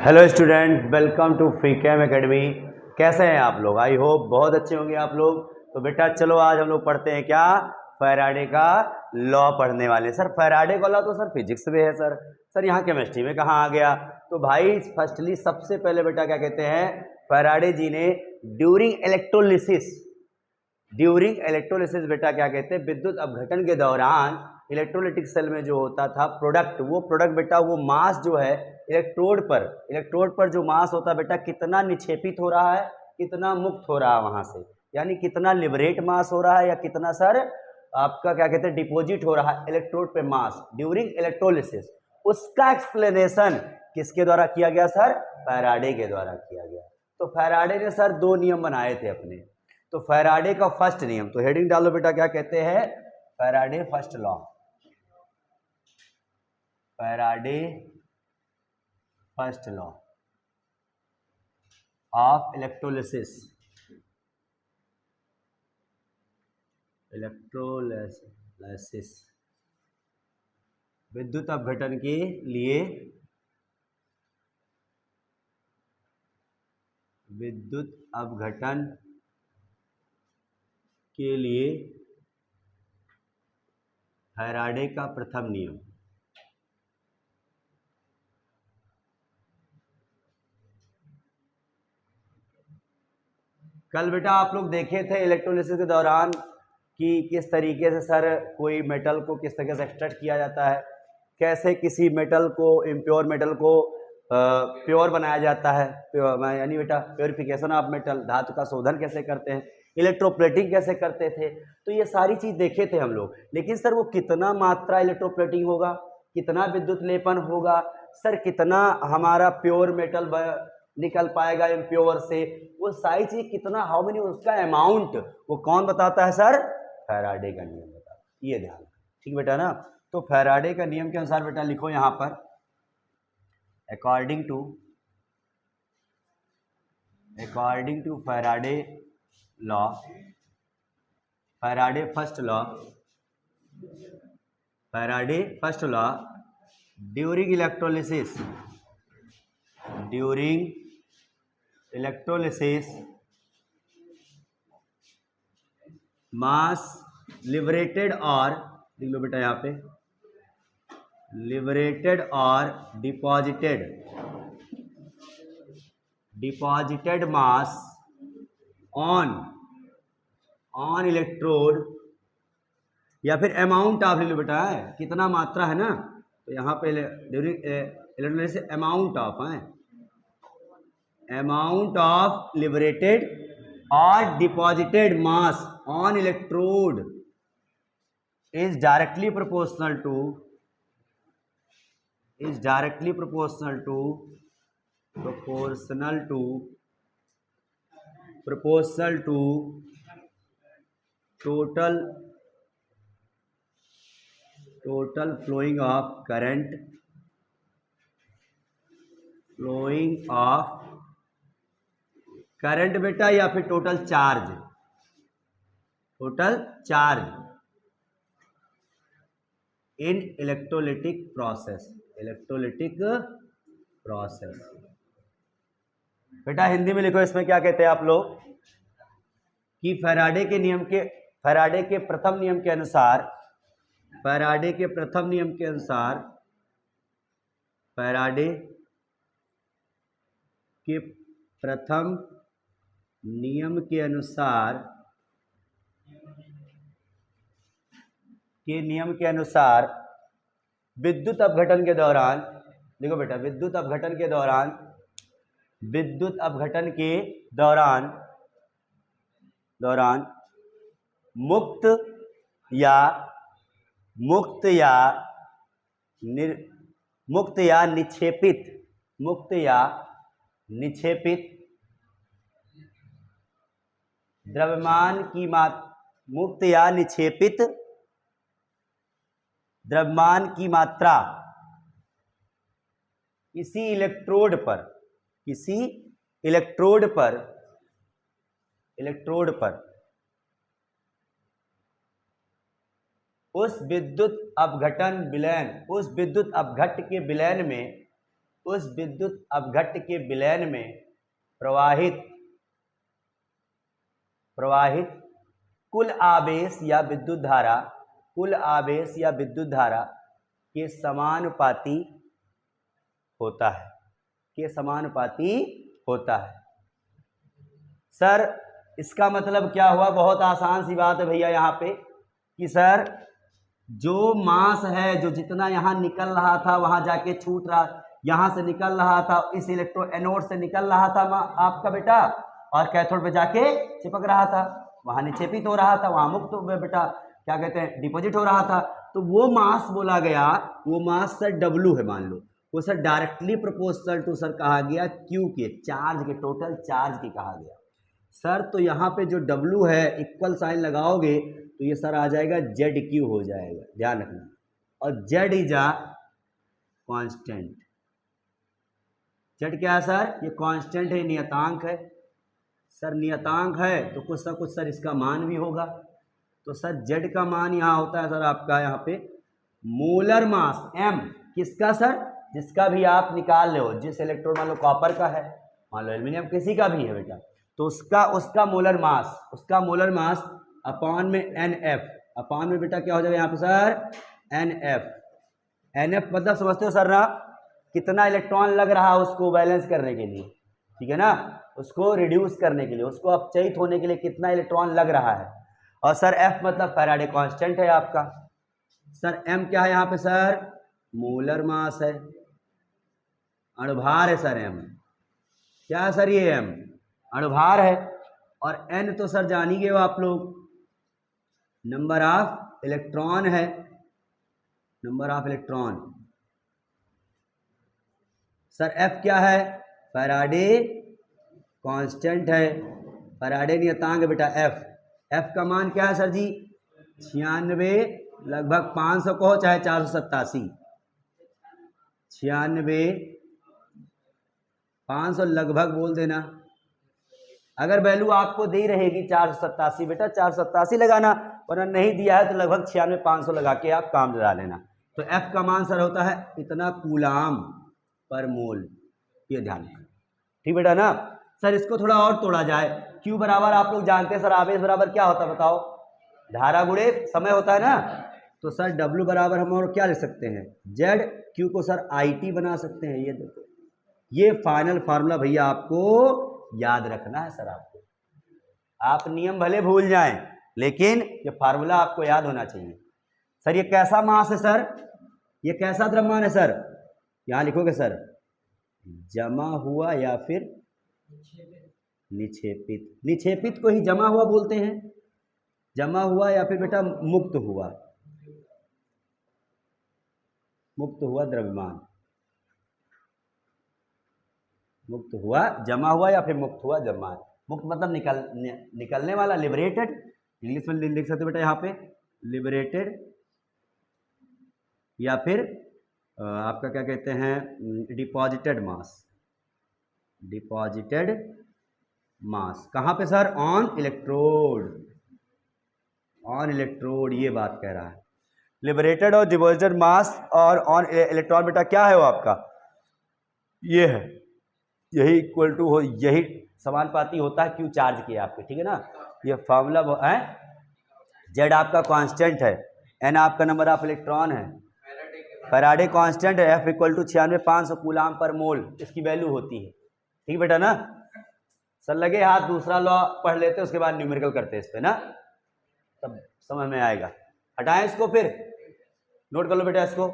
Hello student, welcome to free cam academy. कैसे हैं आप लोग? आई होप बहुत अच्छे होंगे आप लोग। तो बेटा चलो आज हम लोग पढ़ते हैं क्या, फैराडे का लॉ पढ़ने वाले हैं। सर फैराडे का लॉ तो सर फिजिक्स में है सर यहाँ केमिस्ट्री में कहाँ आ गया? तो भाई फर्स्टली सबसे पहले बेटा क्या कहते हैं, फैराडे जी ने ड्यूरिंग इलेक्ट्रोलिसिस बेटा क्या कहते हैं, विद्युत अपघटन के दौरान इलेक्ट्रोलिटिक सेल में जो होता था प्रोडक्ट बेटा वो मास जो है इलेक्ट्रोड पर जो मास होता है बेटा कितना निक्षेपित हो रहा है, कितना मुक्त हो रहा है वहां से, यानी कितना लिबरेट मास हो रहा है या कितना सर आपका क्या कहते हैं डिपॉजिट हो रहा है इलेक्ट्रोड पे मास ड्यूरिंग इलेक्ट्रोलिसिस। उसका एक्सप्लेनेशन किसके द्वारा किया गया सर? फैराडे के द्वारा किया गया। तो फैराडे ने सर दो नियम बनाए थे अपने। तो फैराडे का फर्स्ट नियम, तो हेडिंग डालो बेटा, क्या कहते हैं? Faraday first law, Faraday first law of electrolysis विद्युत अपघटन के लिए विद्युत अपघटन के लिए फैराडे का प्रथम नियम। कल बेटा आप लोग देखे थे इलेक्ट्रोलिसिस के दौरान कि किस तरीके से सर कोई मेटल को किस तरीके से एक्सट्रैक्ट किया जाता है, कैसे किसी मेटल को, इम्प्योर मेटल को प्योर बनाया जाता है, यानी बेटा प्योरिफिकेशन ऑफ मेटल, धातु का शोधन कैसे करते हैं, इलेक्ट्रोप्लेटिंग कैसे करते थे। तो ये सारी चीज देखे थे हम लोग। लेकिन सर वो कितना मात्रा इलेक्ट्रोप्लेटिंग होगा, कितना विद्युत लेपन होगा, सर कितना हमारा प्योर मेटल निकल पाएगा इम्प्योर से, वो सारी चीज कितना, हाउ मेनी, उसका अमाउंट वो कौन बताता है सर? फैराडे का नियम बताता है। ये ध्यान, ठीक बेटा ना। तो फैराडे का नियम के अनुसार बेटा लिखो यहां पर, according to Faraday law, Faraday first law during electrolysis mass liberated और, लिख लो बेटा यहाँ पे, लिबरेटेड और डिपॉजिटेड मास ऑन इलेक्ट्रोड, या फिर अमाउंट आप ले लो बेटा, है कितना मात्रा है ना, तो यहाँ पे during electrolysis amount of liberated और deposited mass on electrode is directly proportional to total flowing of current बेटा, या फिर total charge in electrolytic process बेटा हिंदी में लिखो, इसमें क्या कहते हैं आप लोग कि फैराडे के प्रथम नियम के अनुसार विद्युत अपघटन के दौरान, देखो बेटा, विद्युत अपघटन के दौरान मुक्त या निक्षेपित द्रव्यमान की मात्रा किसी इलेक्ट्रोड पर उस विद्युत अपघट के विलयन में उस विद्युत अपघट्ट के विलयन में प्रवाहित कुल आवेश या विद्युत धारा के समानुपाती होता है। सर इसका मतलब क्या हुआ? बहुत आसान सी बात है भैया यहाँ पे कि सर जो मास है, जो जितना यहाँ निकल रहा था वहां जाके छूट रहा, यहां से निकल रहा था, इस एनोड से निकल रहा था आपका बेटा, और कैथोड पे जाके चिपक रहा था, वहां निक्षेपित हो रहा था, वहां मुक्त बेटा क्या कहते हैं डिपॉजिट हो रहा था। तो वो मास बोला गया, वो मास सर W है मान लो, वो sir directly proportional to sir कहा गया Q के चार्ज के, टोटल चार्ज के कहा गया सर। तो यहाँ पे जो W है इक्वल साइन लगाओगे तो ये सर आ जाएगा ZQ हो जाएगा, ध्यान रखना। और Z is a constant. Z क्या है सर? ये कांस्टेंट है, नियतांक है सर। नियतांक है तो कुछ ना कुछ सर इसका मान भी होगा। तो सर Z का मान यहाँ होता है सर आपका यहाँ पे मोलर मास M, किसका सर? जिसका भी आप निकाल ले हो, जिस इलेक्ट्रोड मान लो कॉपर का है, मान लो एल्यूमिनियम, किसी का भी है बेटा, तो उसका मोलर मास अपॉन में NF, अपॉन में बेटा क्या हो जाएगा यहाँ पे सर NF मतलब समझते हो सर ना, कितना इलेक्ट्रॉन लग रहा है उसको बैलेंस करने के लिए, ठीक है ना, उसको रिड्यूस करने के लिए, उसको अपचयित होने के लिए कितना इलेक्ट्रॉन लग रहा है। और सर F मतलब फैराडे कांस्टेंट है आपका। सर M क्या है यहाँ पे सर? मोलर मास है, अणुभार है सर M। क्या है सर ये M? अणुभार है। और N तो सर जान ही गए हो आप लोग, नंबर ऑफ इलेक्ट्रॉन है, number of electron. Sir F क्या है? फैराडे कांस्टेंट है, फैराडे नियतांक बेटा F का मान क्या है सर जी? 96, लगभग 500 कहो चाहे 487, 96, 500 लगभग बोल देना। अगर वैल्यू आपको दी रहेगी 487 बेटा 487 लगाना, वरना नहीं दिया है तो लगभग 96, 500 लगा के आप काम चला लेना। तो F का मान सर होता है इतना कूलाम पर मोल, ये ध्यान रखना, ठीक बेटा ना। सर इसको थोड़ा और तोड़ा जाए, Q बराबर आप लोग जानते हैं सर, आवेश बराबर क्या होता है बताओ? धारा गुणे समय होता है ना। तो सर W बराबर हम और क्या लिख सकते हैं? Z, Q को सर IT बना सकते हैं। ये देखो, ये फाइनल फार्मूला भैया आपको याद रखना है सर। आपको, आप नियम भले भूल जाएं लेकिन ये फार्मूला आपको याद होना चाहिए। सर ये कैसा मास है सर? ये कैसा द्रव्यमान है सर? यहां लिखोगे सर जमा हुआ या फिर निक्षेपित। निक्षेपित को ही जमा हुआ बोलते हैं, जमा हुआ या फिर बेटा मुक्त हुआ, मुक्त हुआ द्रव्यमान, मुक्त हुआ, जमा हुआ या फिर मुक्त हुआ द्रव्यमान। मुक्त मतलब निकलने वाला, लिबरेटेड, इंग्लिश में लिख सकते हो बेटा यहाँ पे लिबरेटेड, या फिर आपका क्या कहते हैं डिपॉजिटेड मास, डिपॉजिटेड मास। कहाँ पे sir? On electrode, on electrode, ये बात कह रहा है। लिबरेटेड और डिपॉजिटेड मास और ऑन इलेक्ट्रॉन बेटा क्या है वो आपका? ये है, यही इक्वल टू हो, यही समानुपाती होता है क्यू चार्ज के आपके, ठीक है ना। ये फार्मूला है, जेड आपका कांस्टेंट है, एन आपका नंबर ऑफ इलेक्ट्रॉन है, फैराडे कांस्टेंट है, एफ इक्वल टू 96, 500 कूलाम पर मोल इसकी वैल्यू होती है, ठीक बेटा ना। सर लगे हाथ, दूसरा लॉ पढ़ लेते उसके बाद न्यूमेरिकल करते इस पे ना, तब समझ में आएगा। हटाएं इसको, फिर नोट कर लो बेटा इसको।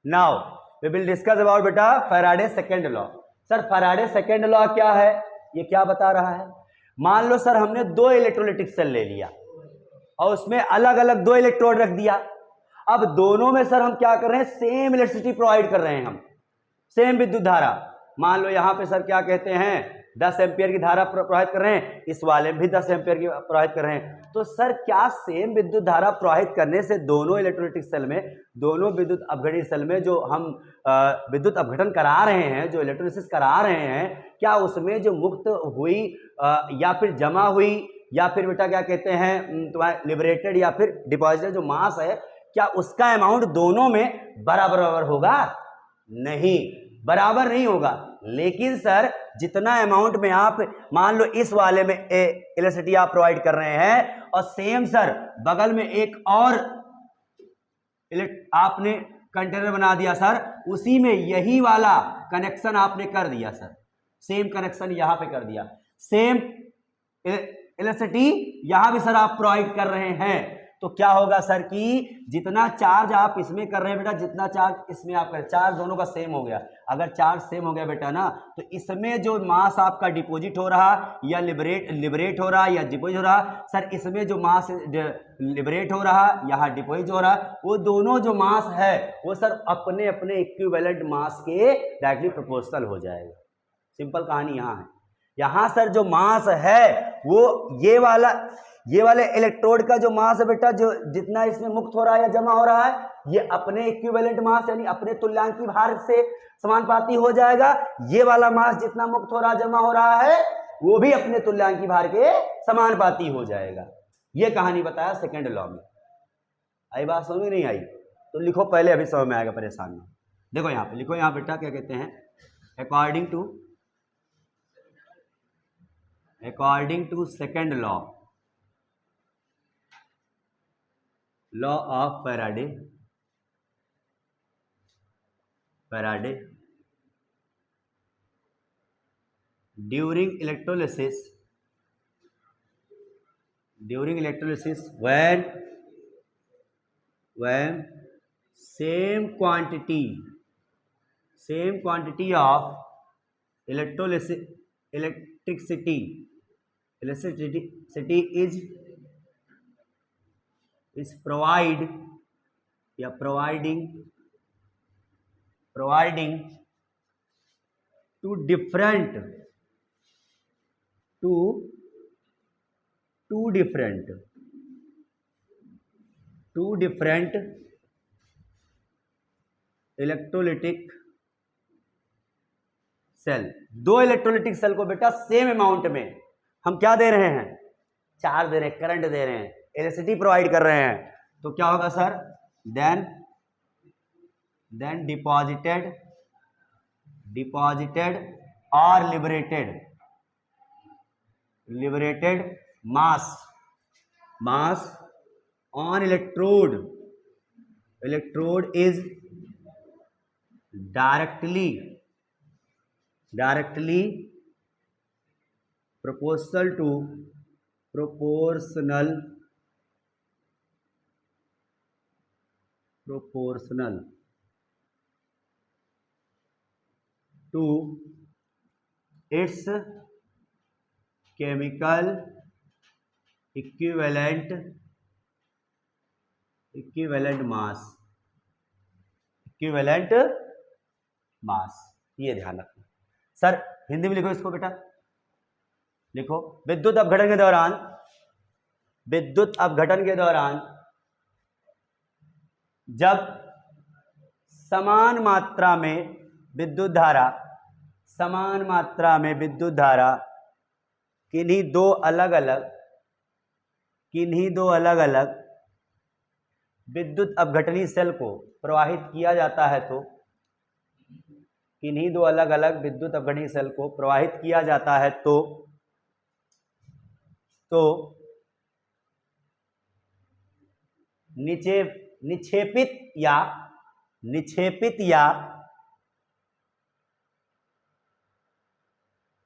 Now we will discuss about बेटा Faraday second law. Sir Faraday second law क्या है? ये क्या बता रहा है? मान लो सर हमने दो इलेक्ट्रोलाइटिक सेल ले लिया और उसमें अलग अलग दो इलेक्ट्रोड रख दिया। अब दोनों में सर हम क्या कर रहे हैं? सेम इलेक्ट्रिसिटी प्रोवाइड कर रहे हैं, हम सेम विद्युत धारा। मान लो यहां पे सर क्या कहते हैं 10 एम्पियर की धारा प्रवाहित कर रहे हैं, इस वाले में भी 10 एम्पियर की प्रवाहित कर रहे हैं। तो सर क्या सेम विद्युत धारा प्रवाहित करने से दोनों इलेक्ट्रोलाइटिक सेल में, दोनों विद्युत अपघटन सेल में जो हम विद्युत अपघटन करा रहे हैं, जो इलेक्ट्रोलिसिस करा रहे हैं, क्या उसमें जो मुक्त हुई या फिर जमा हुई या फिर बेटा क्या कहते हैं तुम्हारे लिबरेटेड या फिर डिपॉजिटेड जो मास है, क्या उसका अमाउंट दोनों में बराबर बराबर होगा? नहीं, बराबर नहीं होगा। लेकिन सर जितना अमाउंट में आप मान लो इस वाले में इलेक्ट्रिसिटी आप प्रोवाइड कर रहे हैं और सेम सर बगल में एक और आपने कंटेनर बना दिया सर, उसी में यही वाला कनेक्शन आपने कर दिया सर, सेम कनेक्शन यहां पे कर दिया, सेम इलेक्ट्रिसिटी यहां भी सर आप प्रोवाइड कर रहे हैं, तो क्या होगा सर कि जितना चार्ज आप इसमें कर रहे हैं बेटा, जितना चार्ज इसमें आप कर, चार्ज दोनों का सेम हो गया। अगर चार्ज सेम हो गया बेटा ना, तो इसमें जो मास आपका डिपॉजिट हो रहा या लिबरेट हो रहा या डिपॉजिट हो रहा, सर इसमें जो मास लिबरेट हो रहा यहाँ डिपॉजिट हो रहा, वो दोनों जो मास है वो सर अपने अपने इक्विवेलेंट मास के डायरेक्टली प्रोपोर्शनल हो जाएगा। सिंपल कहानी यहाँ है। यहाँ सर जो मास है वो ये वाले इलेक्ट्रोड का जो मास है बेटा, जो जितना इसमें मुक्त हो रहा है या जमा हो रहा है, ये अपने इक्विवेलेंट मास यानी अपने तुल्यांकी भार से समानुपाती हो जाएगा। ये वाला मास जितना मुक्त हो रहा जमा हो रहा है वो भी अपने तुल्यांकी भार के समानुपाती हो जाएगा। ये कहानी बताया सेकेंड लॉ में। आई बात समझ में नहीं आई तो लिखो पहले, अभी समझ में आएगा, परेशान ना। देखो यहाँ पे लिखो, यहाँ बेटा क्या कहते हैं, according to second law of Faraday during electrolysis when same quantity of electricity is providing to different electrolytic cell, दो इलेक्ट्रोलिटिक सेल को बेटा सेम अमाउंट में हम क्या दे रहे हैं, चार्ज दे रहे हैं, करंट दे रहे हैं, इलेक्ट्रिसिटी प्रोवाइड कर रहे हैं, तो क्या होगा सर, देन डिपॉजिटेड और liberated mass on electrode is directly proportional to its chemical equivalent मास। ये ध्यान रखना सर, हिंदी में लिखो इसको बेटा, लिखो विद्युत अपघटन के दौरान जब समान मात्रा में विद्युत धारा किन्हीं दो अलग अलग विद्युत अपघटनी सेल को प्रवाहित किया जाता है, तो किन्हीं दो अलग अलग विद्युत अपघटनी सेल को प्रवाहित किया जाता है तो निक्षेपित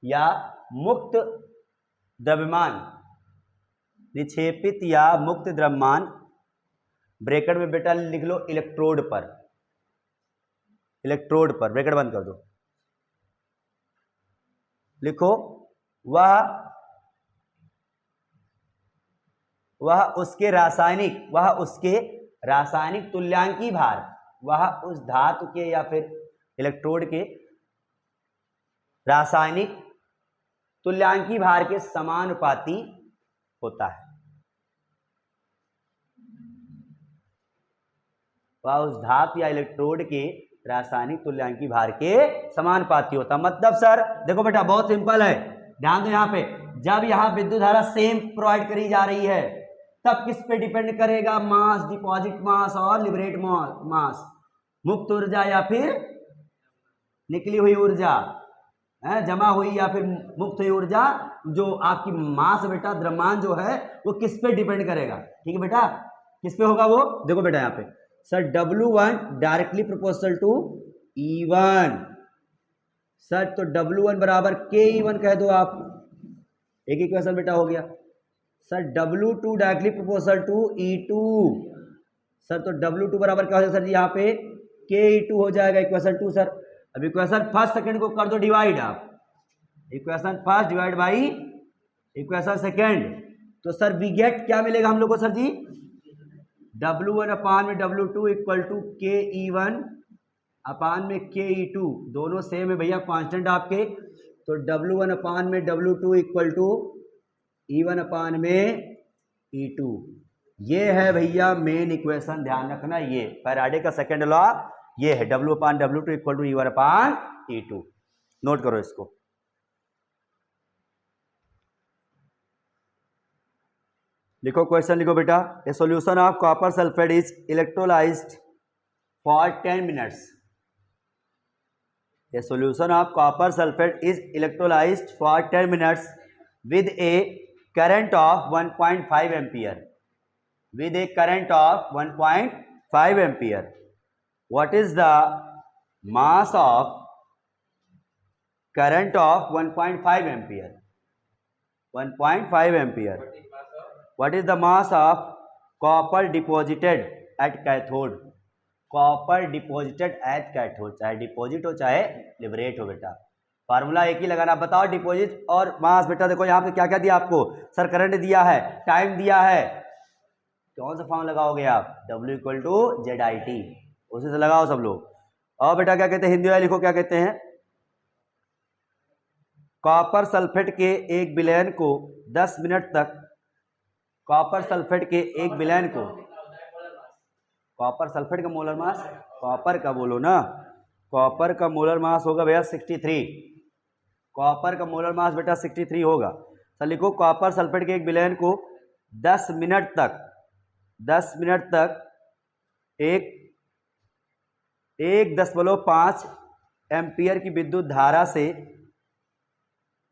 या मुक्त द्रव्यमान, ब्रैकेट में बेटा लिख लो इलेक्ट्रोड पर ब्रैकेट बंद कर दो, लिखो वह उसके रासायनिक तुल्यांकी भार, वह उस धातु के या फिर इलेक्ट्रोड के रासायनिक तुल्यांकी भार के समानुपाती होता है। वह उस धातु या इलेक्ट्रोड के रासायनिक तुल्यांकी भार के समानुपाती होता। मतलब सर देखो बेटा बहुत सिंपल है, ध्यान दो यहाँ पे, जब यहाँ विद्युत धारा सेम प्रोवाइड करी जा रही है, तब किस पे डिपेंड करेगा? मास, डिपॉजिट मास और लिबरेट मास, मुक्त ऊर्जा या फिर निकली हुई ऊर्जा, जमा हुई या फिर मुक्त हुई ऊर्जा, जो आपकी मास बेटा द्रव्यमान जो है वो किस पे डिपेंड करेगा? ठीक है बेटा, किस पे होगा वो? देखो बेटा यहाँ पे sir W1 directly proportional to E1 sir, तो W1 बराबर KE1 कह दो आप, एक इक्वेशन बेटा हो गया। Sir W2 directly proportional to E2 sir, तो W2 बराबर क्या हो जाएगा सर जी? यहाँ पे KE2 हो जाएगा, इक्वेशन 2 सर। अब इक्वेशन फर्स्ट सेकंड को कर दो डिवाइड आप, equation first divide by equation second, तो सर वी गेट क्या मिलेगा हम लोग को सर जी? W1 अपान में W2 इक्वल टू KE1 अपान में KE2, दोनों सेम है भैया, कांस्टेंट आपके, तो W1 अपान में W2 इक्वल टू E1 अपान में E2। ये है भैया मेन इक्वेशन, ध्यान रखना, ये फैराडे का सेकंड लॉ ये है, W upon W2 equal to E1 upon E2। Note करो इसको। लिखो क्वेश्चन, लिखो बेटा, a solution of copper sulphate is electrolysed for 10 minutes. A solution of copper sulphate is electrolysed for 10 minutes with a current of 1.5 ampere, with a current of 1.5 ampere. What is the mass of current of 1.5 ampere? 1.5 ampere. What is the mass of copper deposited at cathode? Copper deposited at cathode, चाहे deposit हो चाहे liberate हो बेटा, formula एक ही लगाना। बताओ deposit और मास बेटा, देखो यहाँ पे क्या क्या दिया आपको? सर करंट दिया है, टाइम दिया है, कौन सा फॉर्म लगाओगे आप? W इक्वल टू ZIT, उसी से लगाओ सब लोग। और बेटा क्या कहते हैं, हिंदी वाले लिखो क्या कहते हैं? कॉपर सल्फेट के एक विलयन को 10 मिनट तक, कॉपर सल्फेट के एक विलयन को, कॉपर सल्फेट का मोलर मास, कॉपर का बोलो ना, कॉपर का मोलर मास होगा भैया 63, कॉपर का मोलर मास बेटा 63 होगा। तो लिखो कॉपर सल्फेट के एक विलयन को 10 मिनट तक, 10 मिनट तक एक 1.5 एम्पियर की विद्युत धारा से,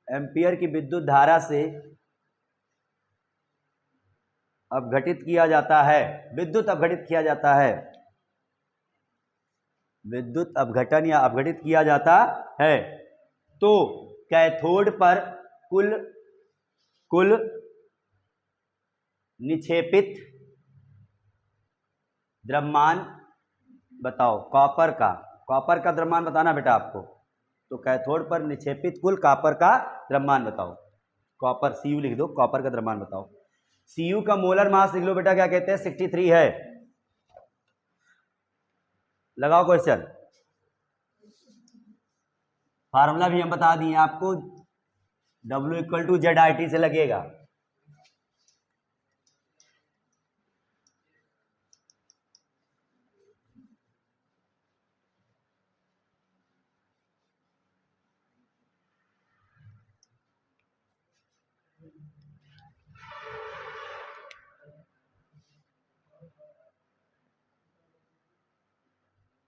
एम्पियर की विद्युत धारा से अपघटित किया जाता है, विद्युत अपघटित किया जाता है, विद्युत अपघटन या अपघटित किया जाता है। तो कैथोड पर कुल निक्षेपित द्रव्यमान बताओ, कॉपर का द्रव्यमान बताना बेटा आपको। तो कैथोड पर निक्षेपित कुल कॉपर का द्रव्यमान बताओ, कॉपर Cu लिख दो, कॉपर का द्रव्यमान बताओ। Cu का मोलर मास लिख लो बेटा, क्या कहते हैं? 63 है। लगाओ क्वेश्चन, फार्मूला भी हम बता दिए आपको, W इक्वल टू ZIT से लगेगा।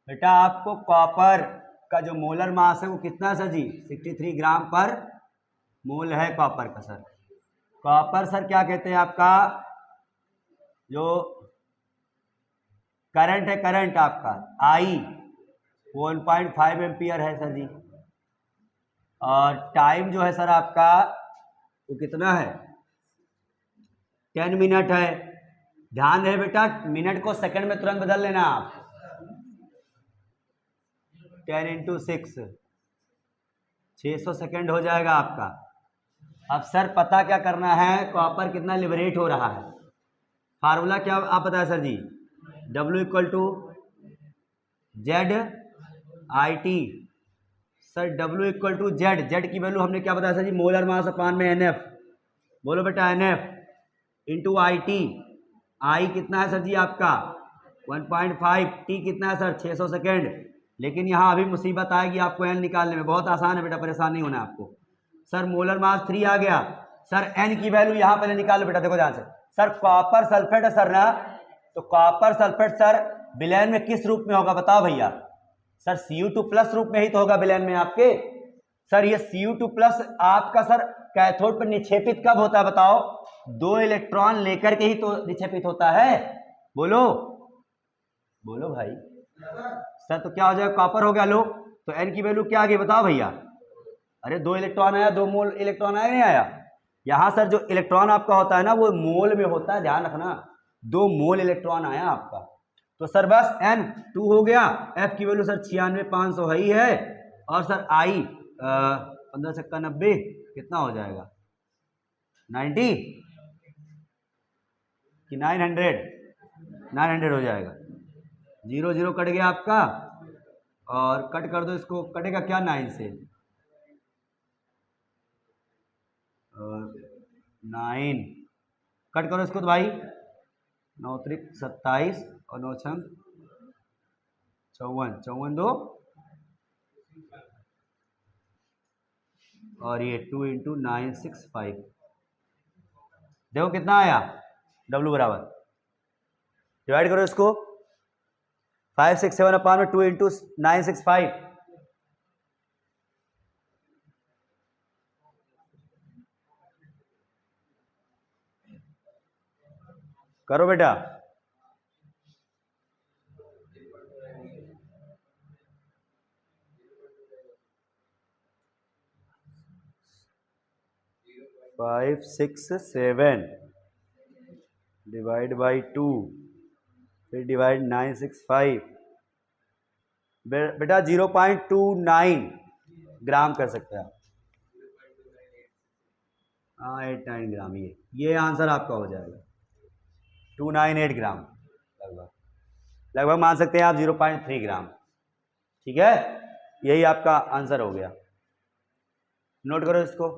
बेटा आपको कॉपर का जो मोलर मास है वो कितना सर जी? 63 ग्राम पर मोल है कॉपर का सर। कॉपर सर क्या कहते हैं आपका, जो करंट है, करंट आपका I 1.5 एम्पियर है सर जी, और टाइम जो है सर आपका वो कितना है? 10 मिनट है। ध्यान रहे बेटा, मिनट को सेकंड में तुरंत बदल लेना आप, 10 × 6 600 सेकंड हो जाएगा आपका। अब सर पता क्या करना है, कॉपर कितना लिबरेट हो रहा है। फार्मूला क्या आप बताएं sir ji? W equal to ZIT। Sir W equal to Z की वैल्यू हमने क्या बताया सर जी? मोलर मास अपान में NF, बोलो बेटा NF इंटू IT। I कितना है सर जी आपका? 1.5। T कितना है सर? 600 सेकेंड। लेकिन यहाँ अभी मुसीबत आएगी आपको N निकालने में, बहुत आसान है बेटा, परेशान नहीं होना आपको। सर मोलर मास 3 आ गया। सर N की वैल्यू यहाँ पहले निकालो बेटा, देखो ध्यान से, सर कॉपर सल्फेट है सर ना, तो कॉपर सल्फेट सर विलयन में किस रूप में होगा बताओ भैया? सर Cu2+ रूप में ही तो होगा विलयन में आपके। सर ये Cu2+ आपका सर कैथोड पर निक्षेपित कब होता है बताओ? 2 इलेक्ट्रॉन लेकर के ही तो निक्षेपित होता है। बोलो बोलो भाई। सर तो क्या हो जाएगा? कॉपर हो गया। लो तो N की वैल्यू क्या आ गई बताओ भैया? अरे 2 इलेक्ट्रॉन आया, 2 मोल इलेक्ट्रॉन आया नहीं आया? यहाँ सर जो इलेक्ट्रॉन आपका होता है ना वो मोल में होता है, ध्यान रखना। 2 मोल इलेक्ट्रॉन आया आपका, तो सर बस N2 हो गया। F की वैल्यू सर 96,500 ही है। और सर I 15 छक्का 90 कितना हो जाएगा? 90 कि 900? 900 हो जाएगा। 0 0 कट गया आपका, और कट कर दो इसको, कटेगा क्या 9 से? 9 कट करो इसको तो भाई, 9 त्रिक 27 और 9 छंग 54, 54 2 और ये 2 × 965। देखो कितना आया W बराबर, डिवाइड करो इसको 5 6 7 अपान में 2 × 965। करो बेटा। फाइव सिक्स 7 डिवाइड बाई 2 फिर डिवाइड 965। बेटा 0.29 ग्राम कर सकते हैं आप। हाँ 89 ग्राम, ये आंसर आपका हो जाएगा 298 ग्राम लगभग, लगभग मान सकते हैं आप 0.3 ग्राम। ठीक है, यही आपका आंसर हो गया। नोट करो इसको।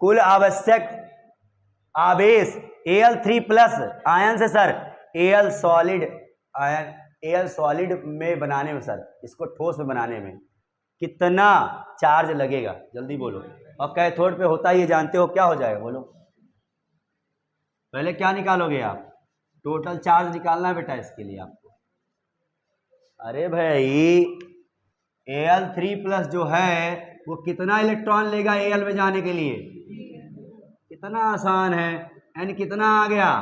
कुल आवश्यक आवेश Al3+ आयन से sir Al solid ion, Al solid में बनाने में सर, इसको ठोस में बनाने में कितना चार्ज लगेगा? जल्दी बोलो। और कैथोड पे होता ही जानते हो क्या हो जाएगा? बोलो। पहले क्या निकालोगे आप? टोटल चार्ज निकालना है बेटा इसके लिए आपको। अरे भाई Al3+ जो है वो कितना इलेक्ट्रॉन लेगा Al में जाने के लिए? कितना आसान है। N कितना आ गया?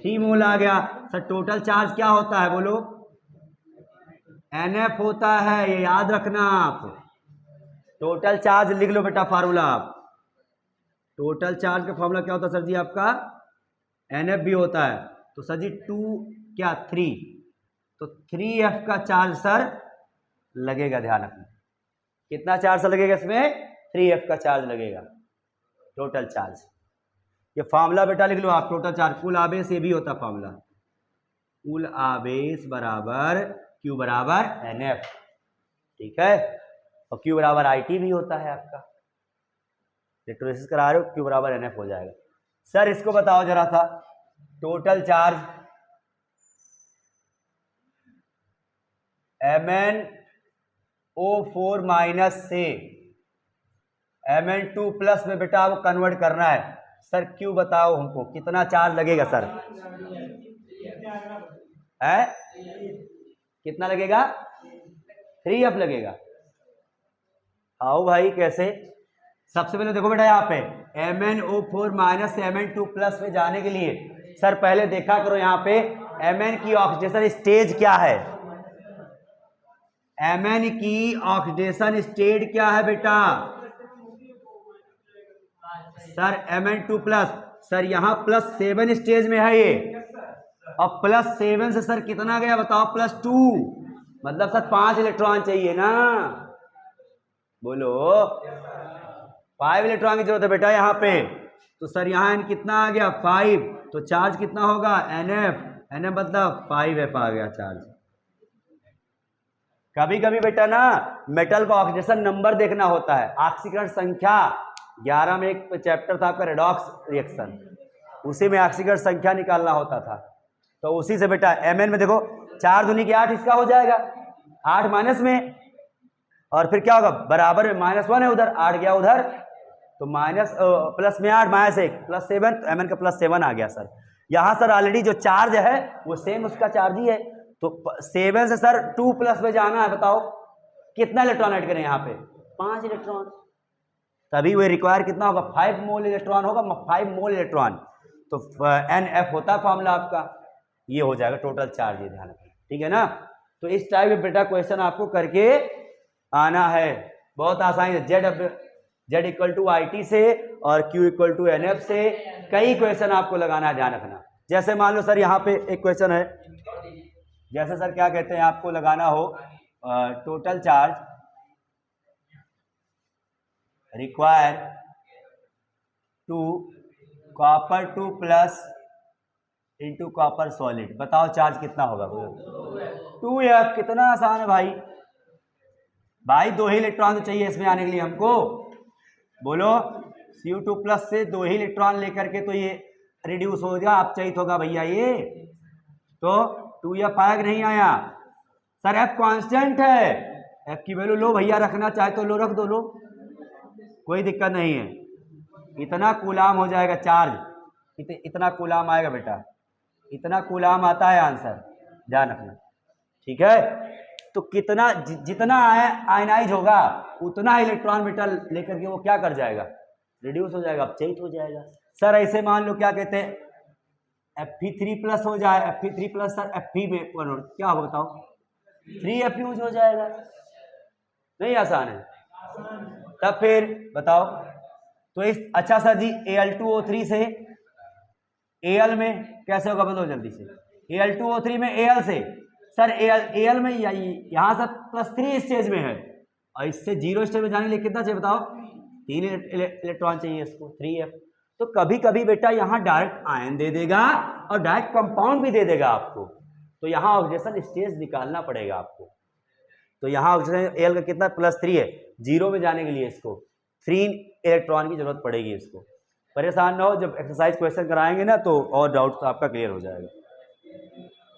3 मोल आ गया। सर टोटल चार्ज क्या होता है? बोलो। NF होता है, ये याद रखना आप। टोटल चार्ज लिख लो बेटा फार्मूला आप। टोटल चार्ज का फार्मूला क्या होता है सर जी आपका? NF भी होता है। तो सर जी 2 क्या 3, तो 3F का चार्ज सर लगेगा, ध्यान रखना। कितना चार्ज लगेगा इसमें? 3F का चार्ज लगेगा टोटल चार्ज। ये फार्मूला बेटा लिख लो आप। टोटल चार्ज कुल आवेश, ये भी होता फार्मूला। कुल आवेश बराबर Q बराबर NF। ठीक है, और Q बराबर IT भी होता है आपका। इलेक्ट्रोलिसिस करा रहे हो, Q बराबर NF हो जाएगा। सर इसको बताओ जरा सा, टोटल चार्ज MnO4- से Mn2+ में बेटा वो कन्वर्ट करना है। सर Q बताओ हमको, कितना चार्ज लगेगा सर? है कितना लगेगा? 3F लगेगा। आओ भाई कैसे? सबसे पहले देखो बेटा यहाँ पे MnO4- से Mn2+ में जाने के लिए सर पहले देखा करो यहाँ पे Mn की ऑक्सीडेशन स्टेज क्या है? Mn की ऑक्सीडेशन स्टेट क्या है बेटा? सर Mn2+, सर यहाँ +7 स्टेज में है ये, और +7 से सर कितना गया बताओ? +2, मतलब सर 5 इलेक्ट्रॉन चाहिए ना। बोलो 5 इलेक्ट्रॉन की जरूरत है बेटा यहाँ पे। तो सर यहाँ N कितना आ गया? 5। तो चार्ज कितना होगा? NF। NF मतलब 5F आ गया चार्ज। कभी कभी बेटा ना मेटल का ऑक्सीडेशन नंबर देखना होता है। ऑक्सीकरण संख्या 11 में एक चैप्टर था आपका रेडॉक्स रिएक्शन, उसी में ऑक्सीकरण संख्या निकालना होता था। तो उसी से बेटा Mn में देखो 4 दूनी के 8 इसका हो जाएगा, 8 माइनस में, और फिर क्या होगा? बराबर में -1 है उधर, 8 गया उधर, तो माइनस प्लस में 8 -1 +7 तो mn का +7 आ गया सर। यहाँ सर ऑलरेडी जो चार्ज है वो सेम उसका चार्ज ही है, तो 7 से सर 2 प्लस में जाना है, बताओ कितना इलेक्ट्रॉन ऐड करें यहाँ पे 5 इलेक्ट्रॉन, तभी वो रिक्वायर कितना होगा 5 मोल इलेक्ट्रॉन होगा, 5 मोल इलेक्ट्रॉन, तो NF होता है फॉर्मूला आपका, ये हो जाएगा टोटल चार्ज, ये ध्यान रखना, ठीक है ना। तो इस टाइप के बेटा क्वेश्चन आपको करके आना है, बहुत आसान है। Z = IT से और Q = NF से कई क्वेश्चन आपको लगाना है, ध्यान रखना। जैसे मान लो सर यहाँ पे एक क्वेश्चन है, जैसे सर क्या कहते हैं आपको लगाना हो total charge require to copper 2+ into copper solid, बताओ चार्ज कितना होगा 2F। कितना आसान है भाई, भाई 2 ही इलेक्ट्रॉन तो चाहिए इसमें आने के लिए हमको, बोलो Cu2+ से 2 ही इलेक्ट्रॉन लेकर के तो ये रिड्यूस हो गया, अपचयित होगा भैया ये, तो 2F आया कि नहीं आया सर। F कांस्टेंट है, F की वैल्यू लो भैया, रखना चाहे तो लो, रख दो, लो कोई दिक्कत नहीं है। इतना कूलाम हो जाएगा चार्ज, इतना कूलाम आएगा बेटा, इतना कूलाम आता है आंसर, ध्यान रखना, ठीक है। तो कितना जितना आयनाइज होगा उतना इलेक्ट्रॉन बेटा लेकर के वो क्या कर जाएगा, रिड्यूस हो जाएगा, अपचयित हो जाएगा। सर ऐसे मान लो क्या कहते हैं Fe3+ हो जाए, Fe3+ सर Fe में क्या होगा बताओ 3F यूज हो जाएगा, नहीं आसान है। तब फिर बताओ तो इस अच्छा सर जी Al2O3 से Al में कैसे होगा, बताओ जल्दी से। Al2O3 में Al से सर Al में यहाँ से +3 स्टेज में है और इससे 0 स्टेज में जाने के लिए कितना चाहिए बताओ, 3 इलेक्ट्रॉन चाहिए इसको, 3F। तो कभी कभी बेटा यहाँ डायरेक्ट आयन दे देगा और डायरेक्ट कंपाउंड भी दे देगा आपको, तो यहाँ ऑक्सीडेशन स्टेज निकालना पड़ेगा आपको। तो यहाँ ऑक्सीजन Al का कितना +3 है, 0 में जाने के लिए इसको 3 इलेक्ट्रॉन की जरूरत पड़ेगी इसको। परेशान ना हो, जब एक्सरसाइज क्वेश्चन कराएंगे ना तो और डाउट तो आपका क्लियर हो जाएगा।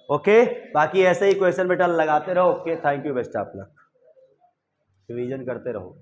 ओके, बाकी ऐसे ही क्वेश्चन बेटा लगाते रहो। Okay, thank you, best of luck, revision करते रहो।